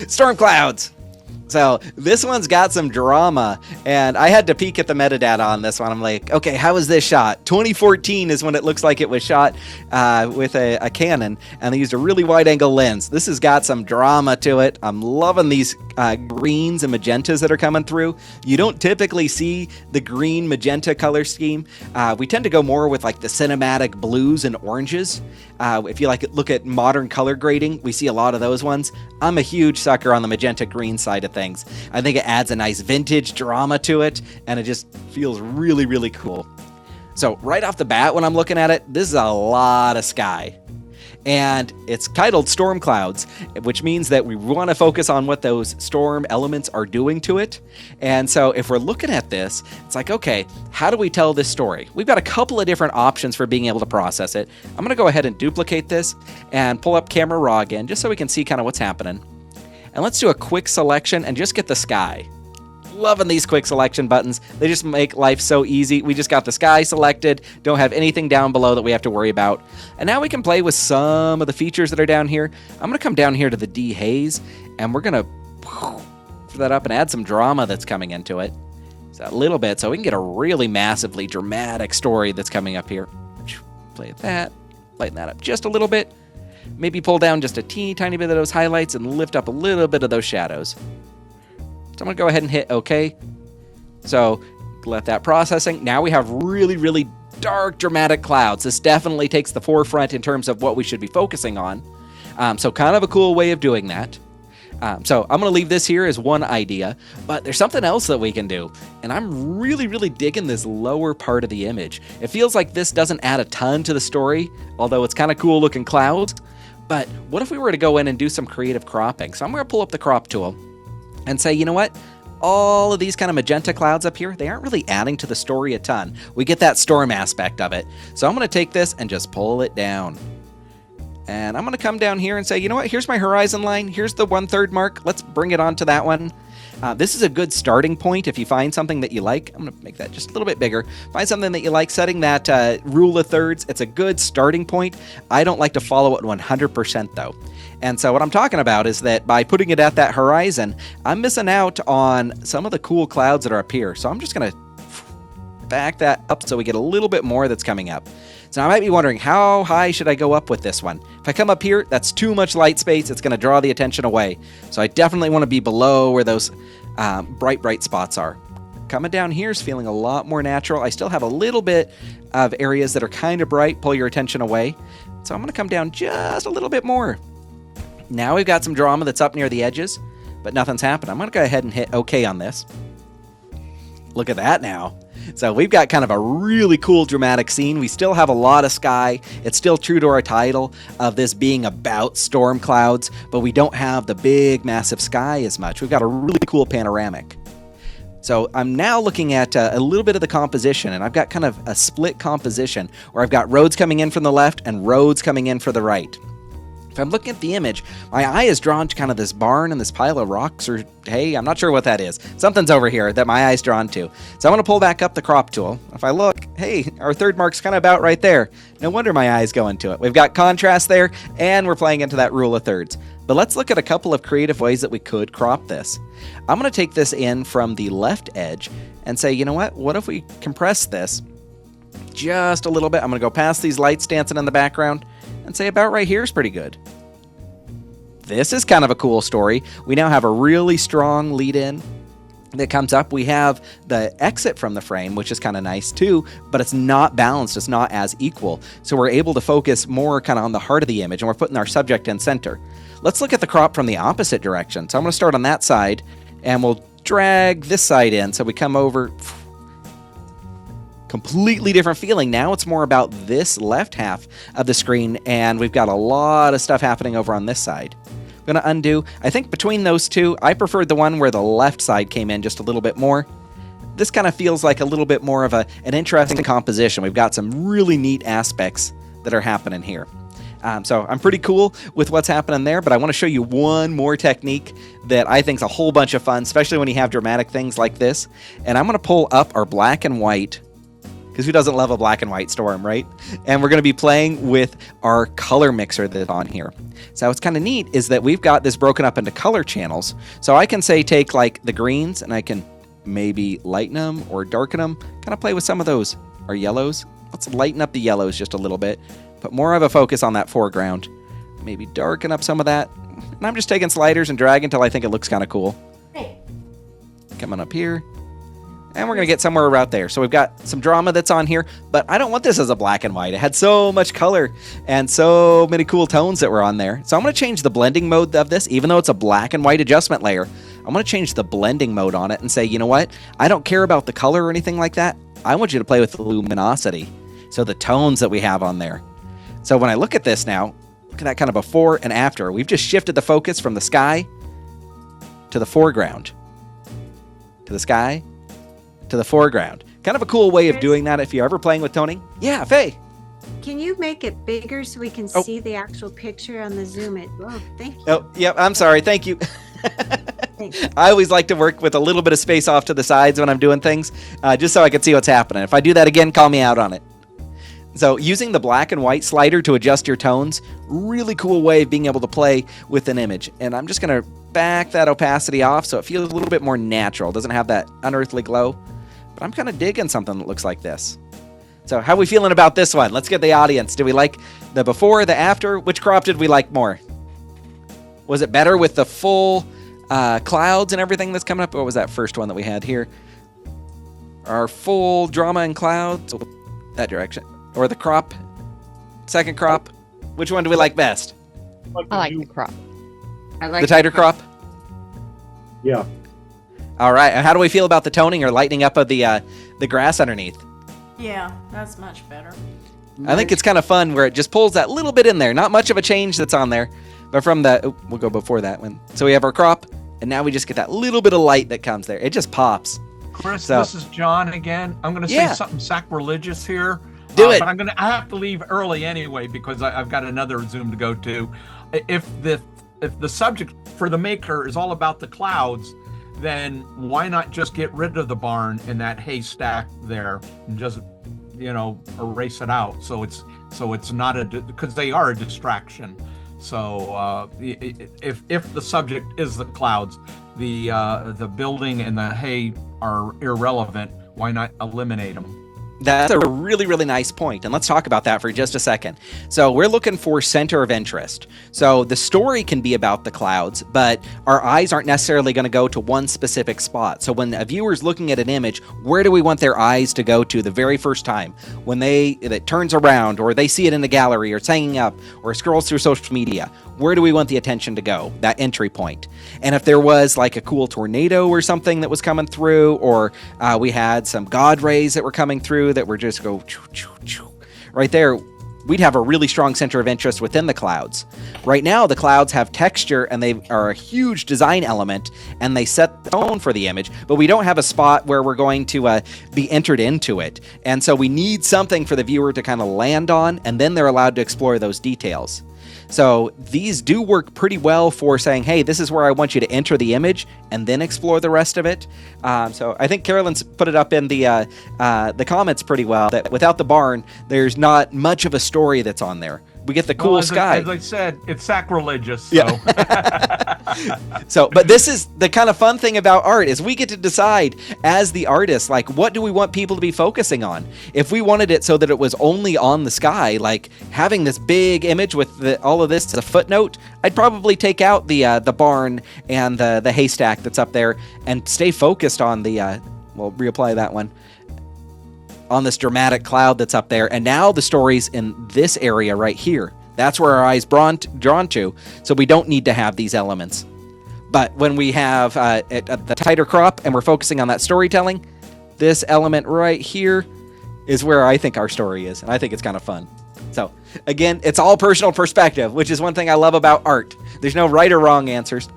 Stromclouds. So this one's got some drama, and I had to peek at the metadata on this one. I'm like, okay, how was this shot? 2014 is when it looks like it was shot with a Canon, and they used a really wide-angle lens. This has got some drama to it. I'm loving these greens and magentas that are coming through. You don't typically see the green magenta color scheme. We tend to go more with like the cinematic blues and oranges. If you look at modern color grading, we see a lot of those ones. I'm a huge sucker on the magenta green side of things. I think it adds a nice vintage drama to it, and it just feels really, really cool. So right off the bat, when I'm looking at it, this is a lot of sky. And it's titled Stromclouds, which means that we want to focus on what those storm elements are doing to it. And so if we're looking at this, it's like, okay, how do we tell this story? We've got a couple of different options for being able to process it. I'm going to go ahead and duplicate this and pull up Camera Raw again, just so we can see kind of what's happening. And let's do a quick selection and just get the sky. Loving these quick selection buttons. They just make life so easy. We just got the sky selected, don't have anything down below that we have to worry about. And now we can play with some of the features that are down here. I'm going to come down here to the dehaze, and we're going to put that up and add some drama that's coming into it. So a little bit, so we can get a really massively dramatic story that's coming up here. Play with that, lighten that up just a little bit. Maybe pull down just a teeny tiny bit of those highlights and lift up a little bit of those shadows. So I'm going to go ahead and hit OK. So let that processing. Now we have really, really dark, dramatic clouds. This definitely takes the forefront in terms of what we should be focusing on. So kind of a cool way of doing that. So I'm going to leave this here as one idea, but there's something else that we can do. And I'm really, really digging this lower part of the image. It feels like this doesn't add a ton to the story, although it's kind of cool looking clouds. But what if we were to go in and do some creative cropping? So I'm going to pull up the crop tool and say, you know what? All of these kind of magenta clouds up here, they aren't really adding to the story a ton. We get that storm aspect of it. So I'm going to take this and just pull it down. And I'm going to come down here and say, you know what? Here's my horizon line. Here's the 1/3 mark. Let's bring it onto that one. This is a good starting point if you find something that you like. I'm going to make that just a little bit bigger. Find something that you like, setting that rule of thirds. It's a good starting point. I don't like to follow it 100% though. And so what I'm talking about is that by putting it at that horizon, I'm missing out on some of the cool clouds that are up here. So I'm just going to back that up so we get a little bit more that's coming up. So I might be wondering, how high should I go up with this one? If I come up here, that's too much light space. It's going to draw the attention away. So I definitely want to be below where those bright spots are. Coming down here is feeling a lot more natural. I still have a little bit of areas that are kind of bright, pull your attention away. So I'm going to come down just a little bit more. Now we've got some drama that's up near the edges, but nothing's happened. I'm going to go ahead and hit OK on this. Look at that now. So we've got kind of a really cool dramatic scene. We still have a lot of sky. It's still true to our title of this being about storm clouds, but we don't have the big, massive sky as much. We've got a really cool panoramic. So I'm now looking at a little bit of the composition, and I've got kind of a split composition where I've got roads coming in from the left and roads coming in for the right. If I'm looking at the image, my eye is drawn to kind of this barn and this pile of rocks or hay. I'm not sure what that is. Something's over here that my eye's drawn to. So I'm going to pull back up the crop tool. If I look, hey, our third mark's kind of about right there. No wonder my eye's going to it. We've got contrast there, and we're playing into that rule of thirds. But let's look at a couple of creative ways that we could crop this. I'm going to take this in from the left edge and say, you know what? What if we compress this just a little bit? I'm going to go past these lights dancing in the background and say about right here is pretty good. This is kind of a cool story. We now have a really strong lead-in that comes up. We have the exit from the frame, which is kind of nice too, but it's not balanced. It's not as equal. So we're able to focus more kind of on the heart of the image, and we're putting our subject in center. Let's look at the crop from the opposite direction. So I'm going to start on that side, and we'll drag this side in. So we come over. Completely different feeling. Now it's more about this left half of the screen, and we've got a lot of stuff happening over on this side. I'm going to undo. I think between those two, I preferred the one where the left side came in just a little bit more. This kind of feels like a little bit more of an interesting composition. We've got some really neat aspects that are happening here. So I'm pretty cool with what's happening there, but I want to show you one more technique that I think is a whole bunch of fun, especially when you have dramatic things like this. And I'm going to pull up our black and white, because who doesn't love a black and white storm, right? And we're going to be playing with our color mixer that's on here. So what's kind of neat is that we've got this broken up into color channels. So I can say take like the greens and I can maybe lighten them or darken them, kind of play with some of those. Or yellows. Let's lighten up the yellows just a little bit. Put more of a focus on that foreground. Maybe darken up some of that. And I'm just taking sliders and dragging until I think it looks kind of cool. Hey. Coming up here. And we're going to get somewhere about there. So we've got some drama that's on here, but I don't want this as a black and white. It had so much color and so many cool tones that were on there. So I'm going to change the blending mode of this, even though it's a black and white adjustment layer. I'm going to change the blending mode on it and say, you know what? I don't care about the color or anything like that. I want you to play with the luminosity. So the tones that we have on there. So when I look at this now, look at that kind of before and after. We've just shifted the focus from the sky to the foreground. To the sky to the foreground. Kind of a cool way of doing that if you're ever playing with toning. Yeah, Faye. Can you make it bigger so we can see the actual picture on the Zoom? Oh, thank you. Oh, yep, I'm sorry. Thank you. Thanks. I always like to work with a little bit of space off to the sides when I'm doing things, just so I can see what's happening. If I do that again, call me out on it. So using the black and white slider to adjust your tones, really cool way of being able to play with an image. And I'm just going to back that opacity off so it feels a little bit more natural. It doesn't have that unearthly glow. But I'm kind of digging something that looks like this. So how are we feeling about this one? Let's get the audience. Do we like the before, the after? Which crop did we like more? Was it better with the full clouds and everything that's coming up? What was that first one that we had here? Our full drama and clouds, that direction. Or the crop, second crop. Which one do we like best? I like the crop. I like The tighter crop? Yeah. All right. And how do we feel about the toning or lightening up of the grass underneath? Yeah, that's much better. I think it's kind of fun where it just pulls that little bit in there. Not much of a change that's on there. But from the, we'll go before that one. So we have our crop, and now we just get that little bit of light that comes there. It just pops. Chris, So- this is John again. I'm going to say Yeah. something sacrilegious here. Do it. But I have to leave early anyway because I've got another Zoom to go to. If the subject for the maker is all about the clouds, then why not just get rid of the barn and that haystack there and just erase it out so it's not because they are a distraction. So if the subject is the clouds, the building and the hay are irrelevant, why not eliminate them? That's a really, really nice point. And let's talk about that for just a second. So we're looking for center of interest. So the story can be about the clouds, but our eyes aren't necessarily going to go to one specific spot. So when a viewer's looking at an image, where do we want their eyes to go to the very first time? When it turns around, or they see it in the gallery, or it's hanging up, or scrolls through social media, where do we want the attention to go? That entry point. And if there was like a cool tornado or something that was coming through, or we had some God rays that were coming through that were just go choo, choo, choo, right there, we'd have a really strong center of interest within the clouds. Right now, the clouds have texture and they are a huge design element and they set the tone for the image, but we don't have a spot where we're going to be entered into it. And so we need something for the viewer to kind of land on, and then they're allowed to explore those details. So these do work pretty well for saying, hey, this is where I want you to enter the image and then explore the rest of it. So I think Carolyn's put it up in the comments pretty well, that without the barn, there's not much of a story that's on there. We get the cool sky. As I said, it's sacrilegious. So. Yeah. So, but this is the kind of fun thing about art, is we get to decide as the artist, like, what do we want people to be focusing on? If we wanted it so that it was only on the sky, like having this big image with all of this as a footnote, I'd probably take out the barn and the haystack that's up there and stay focused on we'll reapply that one, on this dramatic cloud that's up there. And now the story's in this area right here. That's where our eyes drawn to, so we don't need to have these elements. But when we have the tighter crop and we're focusing on that storytelling, this element right here is where I think our story is, and I think it's kind of fun. So again, it's all personal perspective, which is one thing I love about art. There's no right or wrong answers.